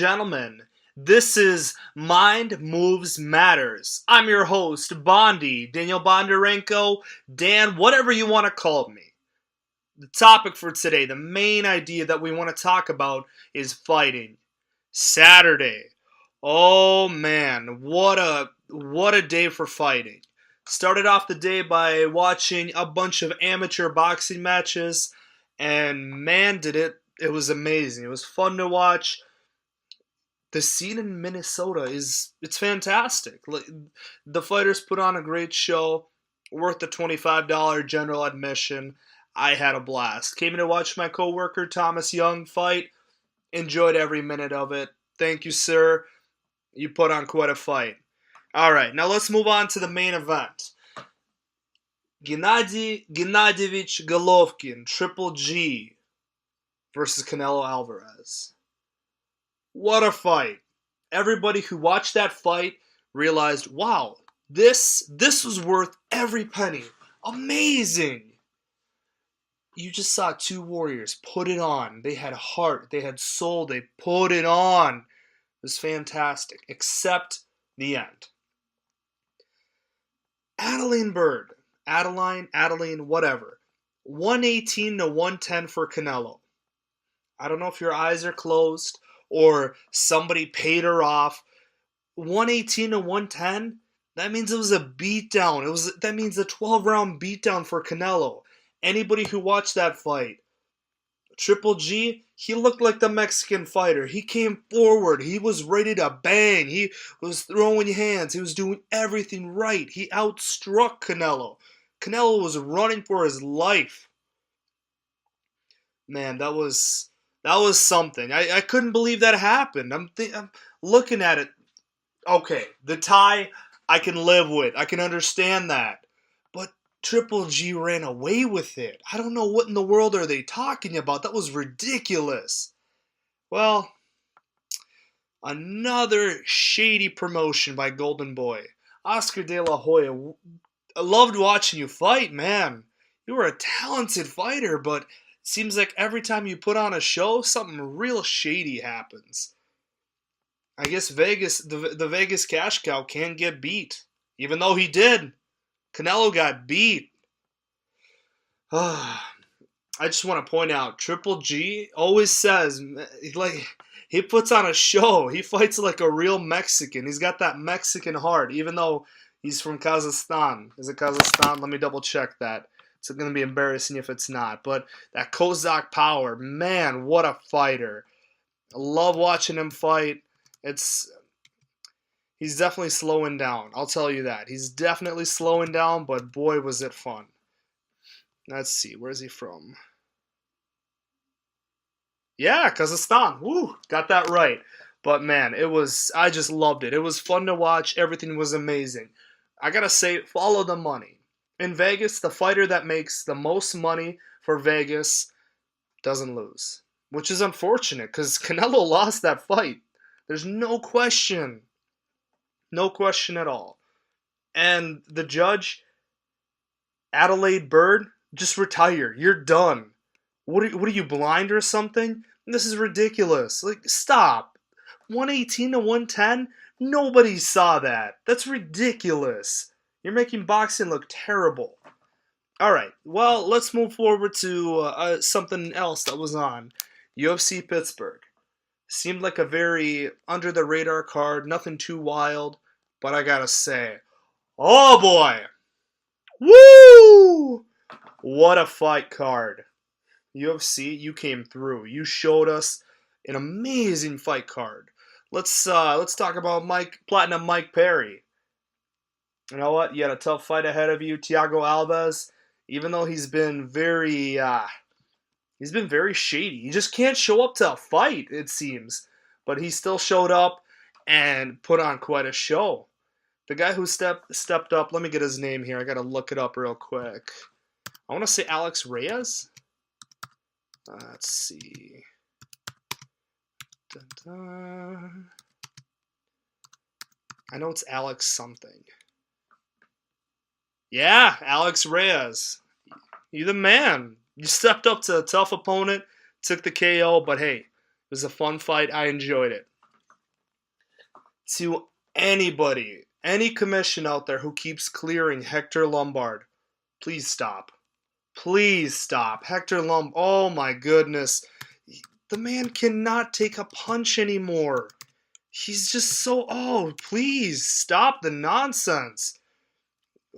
gentlemen, this is Mind Moves Matters. I'm your host, Bondi, Daniel Bondarenko, Dan, whatever you want to call me. The topic for today, the main idea that we want to talk about is fighting. Saturday. Oh man, what a day for fighting. Started off the day by watching a bunch of amateur boxing matches, and man did it was amazing. It was fun to watch. The scene in Minnesota it's fantastic. The fighters put on a great show, worth the $25 general admission. I had a blast. Came in to watch my coworker Thomas Young fight. Enjoyed every minute of it. Thank you, sir. You put on quite a fight. All right, now let's move on to the main event. Gennady Gennadyevich Golovkin, Triple G, versus Canelo Alvarez. What a fight. Everybody who watched that fight realized, wow, this was worth every penny. Amazing. You just saw two warriors put it on. They had heart, they had soul, they put it on. It was fantastic, except the end. Adeline, whatever. 118 to 110 for Canelo. I don't know if your eyes are closed or somebody paid her off. 118 to 110? That means it was a beatdown. That means a 12-round beatdown for Canelo. Anybody who watched that fight, Triple G, he looked like the Mexican fighter. He came forward. He was ready to bang. He was throwing hands. He was doing everything right. He outstruck Canelo. Canelo was running for his life. Man, that was something. I couldn't believe that happened. I'm looking at it. Okay, the tie I can live with. I can understand that. But Triple G ran away with it. I don't know what in the world are they talking about. That was ridiculous. Well, another shady promotion by Golden Boy. Oscar De La Hoya. I loved watching you fight, man. You were a talented fighter, but it seems like every time you put on a show, something real shady happens. I guess the Vegas cash cow can't get beat. Even though he did. Canelo got beat. I just want to point out, Triple G always says, he puts on a show. He fights like a real Mexican. He's got that Mexican heart, even though he's from Kazakhstan. Is it Kazakhstan? Let me double check that. It's going to be embarrassing if it's not. But that Kozak power, man, what a fighter. I love watching him fight. He's definitely slowing down. I'll tell you that. He's definitely slowing down, but boy, was it fun. Let's see. Where's he from? Yeah, Kazakhstan. Woo, got that right. But man, I just loved it. It was fun to watch. Everything was amazing. I gotta say, follow the money. In Vegas, the fighter that makes the most money for Vegas doesn't lose. Which is unfortunate, because Canelo lost that fight. There's no question. No question at all. And the judge, Adelaide Bird, just retire. You're done. What are you, blind or something? This is ridiculous. Stop. 118 to 110? Nobody saw that. That's ridiculous. You're making boxing look terrible. All right. Well, let's move forward to something else that was on. UFC Pittsburgh. Seemed like a very under-the-radar card. Nothing too wild. But I gotta say, oh boy. Woo! What a fight card. UFC, you came through. You showed us an amazing fight card. Let's talk about Platinum Mike Perry. You know what? You had a tough fight ahead of you, Thiago Alves. Even though he's been very shady. He just can't show up to a fight, it seems. But he still showed up and put on quite a show. The guy who stepped up, let me get his name here. I gotta look it up real quick. I want to say Alex Reyes. Let's see. Dun-dun. I know it's Alex something. Yeah, Alex Reyes. You're the man. You stepped up to a tough opponent, took the KO, but hey, it was a fun fight. I enjoyed it. to anybody, any commission out there who keeps clearing Hector Lombard, please stop. Please stop. Hector Lombard, oh my goodness. The man cannot take a punch anymore. He's just so, oh, please stop the nonsense.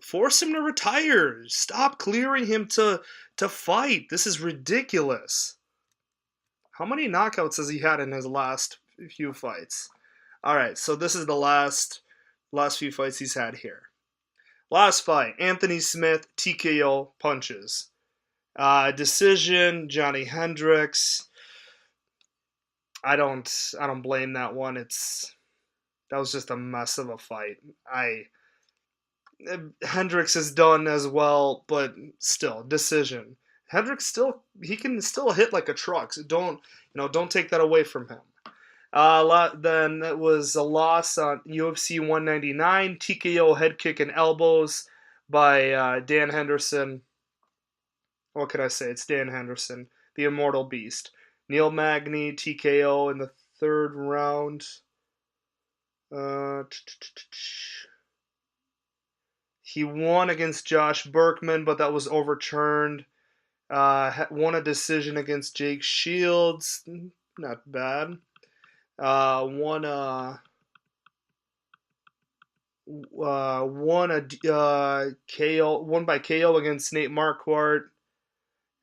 Force him to retire. Stop clearing him to fight. This is ridiculous. How many knockouts has he had in his last few fights? All right, so this is the last few fights he's had here. Last fight, Anthony Smith, TKO, punches. Decision, Johnny Hendricks. I don't blame that one. That was just a mess of a fight. Hendricks is done as well, but still, decision. Hendricks he can still hit like a truck. So don't take that away from him. Then it was a loss on UFC 199, TKO head kick and elbows by Dan Henderson. What could I say? It's Dan Henderson, the Immortal Beast. Neil Magny, TKO in the third round. He won against Josh Berkman, but that was overturned. Won a decision against Jake Shields. Not bad. Won by KO against Nate Marquardt.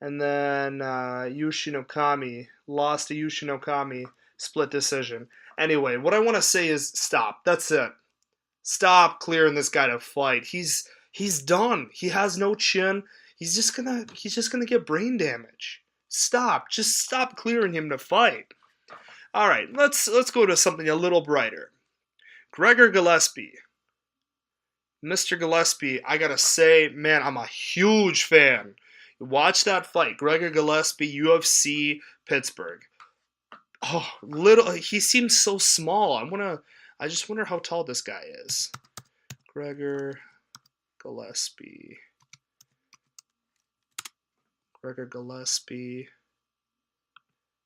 And then Yushin Okami lost to Yushin Okami, split decision. Anyway, what I want to say is stop. That's it. Stop clearing this guy to fight. He's done. He has no chin. He's just gonna get brain damage. Stop. Just stop clearing him to fight. All right, let's go to something a little brighter. Gregor Gillespie. Mr. Gillespie, I gotta say, man, I'm a huge fan. Watch that fight, Gregor Gillespie, UFC Pittsburgh. Oh, he seems so small. I just wonder how tall this guy is. Gregor Gillespie.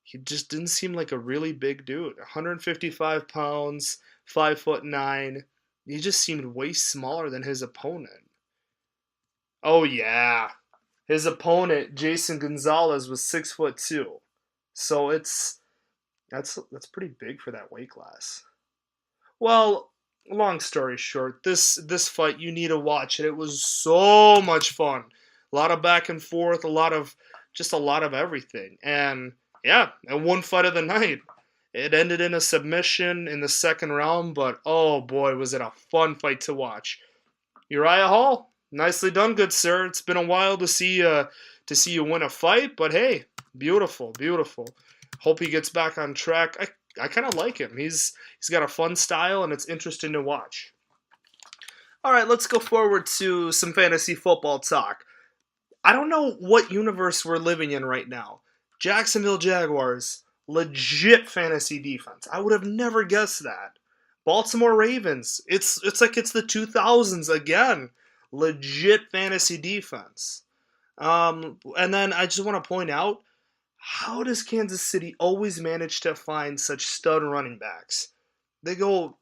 He just didn't seem like a really big dude. 155 pounds, 5'9". He just seemed way smaller than his opponent. Oh yeah. His opponent, Jason Gonzalez, was 6'2". So that's pretty big for that weight class. Well, long story short, this fight, you need to watch it. It was so much fun. A lot of back and forth, a lot of everything. And yeah, and one fight of the night. It ended in a submission in the second round, but oh boy, was it a fun fight to watch. Uriah Hall, nicely done, good sir. It's been a while to see you win a fight, but hey, beautiful. Hope he gets back on track. I kind of like him. He's got a fun style, and it's interesting to watch. All right, let's go forward to some fantasy football talk. I don't know what universe we're living in right now. Jacksonville Jaguars, legit fantasy defense. I would have never guessed that. Baltimore Ravens, it's like it's the 2000s again. Legit fantasy defense. And then I just want to point out, how does Kansas City always manage to find such stud running backs? They go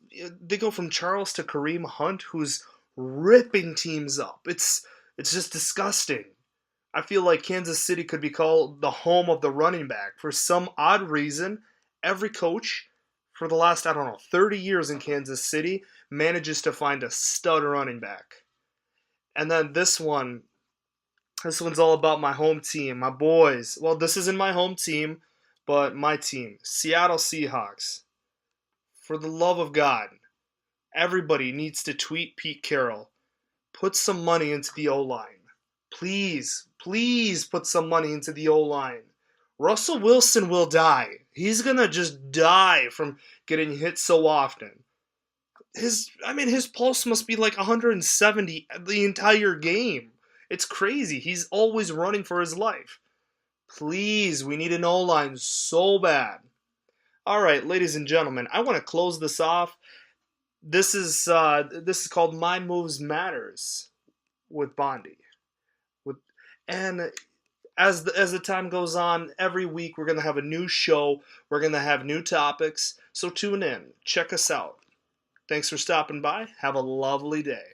from Charles to Kareem Hunt, who's ripping teams up. It's just disgusting. I feel like Kansas City could be called the home of the running back. For some odd reason, every coach for the last, 30 years in Kansas City manages to find a stud running back. And then this one's all about my home team, my boys. Well, this isn't my home team, but my team, Seattle Seahawks. For the love of God, everybody needs to tweet Pete Carroll. Put some money into the O-line. Please put some money into the O-line. Russell Wilson will die. He's going to just die from getting hit so often. His pulse must be like 170 the entire game. It's crazy. He's always running for his life. Please, we need an O-line so bad. All right, ladies and gentlemen, I want to close this off. This is called My Moves Matters with Bondi. And as the time goes on, every week we're going to have a new show. We're going to have new topics. So tune in. Check us out. Thanks for stopping by. Have a lovely day.